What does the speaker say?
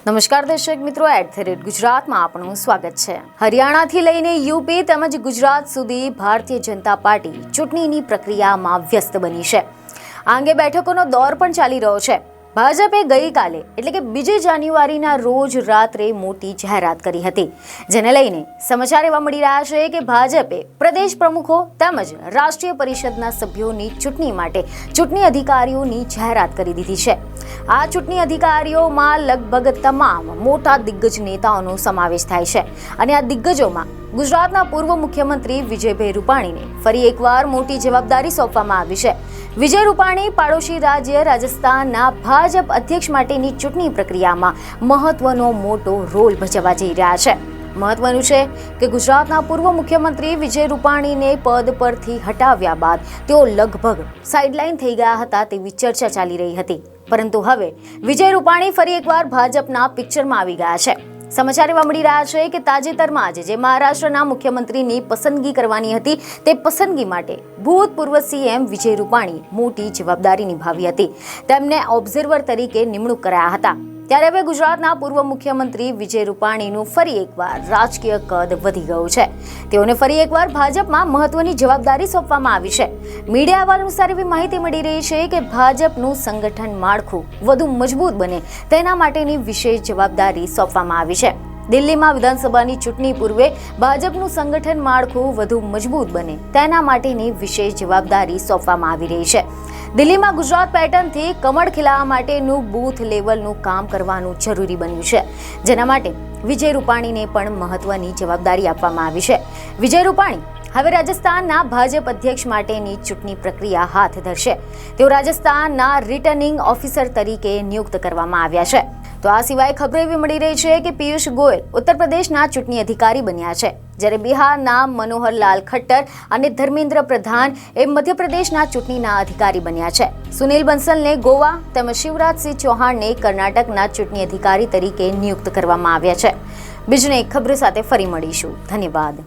નમસ્કાર દર્શક મિત્રો, @ગુજરાતમાં આપનું સ્વાગત છે। હરિયાણાથી લઈને યુપી તેમજ ગુજરાત સુધી ભારતીય જનતા પાર્ટી ચૂંટણીની પ્રક્રિયામાં વ્યસ્ત બની છે। આ અંગે બેઠકોનો દોર પણ ચાલી રહ્યો છે। ભાજપે ગઈકાલે એટલે કે 2 જાન્યુઆરીના રોજ રાત્રે મોટી જાહેરાત કરી હતી, જેને લઈને સમાચાર એવા મળી રહ્યા છે કે ભાજપે પ્રદેશ પ્રમુખો તેમજ રાષ્ટ્રીય પરિષદના સભ્યોની ચૂંટણી માટે ચૂંટણી અધિકારીઓની જાહેરાત કરી દીધી છે। આ ચૂંટણી અધિકારીઓમાં લગભગ તમામ મોટા દિગ્ગજ નેતાઓનો સમાવેશ થાય છે અને આ દિગ્ગજોમાં ગુજરાતના પૂર્વ મુખ્યમંત્રી વિજયભાઈ રૂપાણીને ફરી એકવાર મોટી જવાબદારી સોંપવામાં આવી છે। વિજય રૂપાણી પાડોશી રાજ્ય રાજસ્થાનના ભાજપ અધ્યક્ષ માટેની ચૂંટણી પ્રક્રિયામાં મહત્વનો મોટો રોલ ભજવવા જઈ રહ્યા છે। મહત્વનું છે કે ગુજરાતના પૂર્વ મુખ્યમંત્રી વિજય રૂપાણીને પદ પરથી હટાવ્યા બાદ તેઓ લગભગ સાઇડલાઇન થઈ ગયા હતા તેવી ચર્ચા ચાલી રહી હતી, પરંતુ હવે વિજય રૂપાણી ફરી એકવાર ભાજપના પિક્ચરમાં આવી ગયા છે। સમાચાર એવા મળી રહ્યા છે કે તાજેતરમાં જે મહારાષ્ટ્રના મુખ્યમંત્રીની પસંદગી કરવાની હતી તે પસંદગી માટે ભૂતપૂર્વ સીએમ વિજય રૂપાણી મોટી જવાબદારી નિભાવી હતી। તેમને ઓબ્ઝર્વર તરીકે નિમણૂક કરાયા હતા। ત્યારે હવે ગુજરાતના પૂર્વ મુખ્યમંત્રી વિજય રૂપાણીનું ફરી એકવાર રાજકીય કદ વધી ગયું છે। તેઓને ફરી એકવાર ભાજપમાં મહત્વની જવાબદારી સોંપવામાં આવી છે। મીડિયા અહેવાલ અનુસાર એવી માહિતી મળી રહી છે કે ભાજપનું સંગઠન માળખું વધુ મજબૂત બને તેના માટેની વિશેષ જવાબદારી સોંપવામાં આવી છે। દિલ્હીમાં વિધાનસભાની ચૂંટણી પૂર્વે ભાજપનું સંગઠન માળખું વધુ મજબૂત બને તેના માટેની વિશેષ જવાબદારી સોંપવામાં આવી રહી છે। દિલ્હીમાં ગુજરાત પેટર્નથી કમળ ખીલાવવા માટેનું બૂથ લેવલનું કામ કરવાનું જરૂરી બન્યું છે, જેના માટે વિજય રૂપાણીને પણ મહત્વની જવાબદારી આપવામાં આવી છે। વિજય રૂપાણી હવે રાજસ્થાનના ભાજપ અધ્યક્ષ માટેની ચૂંટણી પ્રક્રિયા હાથ ધરશે। તેઓ રાજસ્થાનના રિટર્નિંગ ઓફિસર તરીકે નિયુક્ત કરવામાં આવ્યા છે। તો આ સિવાય ખબરો એવી મળી રહી છે કે પિયુષ ગોયલ ઉત્તર પ્રદેશના ચૂંટણી અધિકારી બન્યા છે, જ્યારે બિહારના મનોહરલાલ ખટ્ટર અને ધર્મેન્દ્ર પ્રધાન એ મધ્યપ્રદેશના ચૂંટણીના અધિકારી બન્યા છે। સુનિલ બંસલને ગોવા તેમજ શિવરાજસિંહ ચૌહાણને કર્ણાટકના ચૂંટણી અધિકારી તરીકે નિયુક્ત કરવામાં આવ્યા છે। બીજી એક ખબર સાથે ફરી મળીશું। ધન્યવાદ।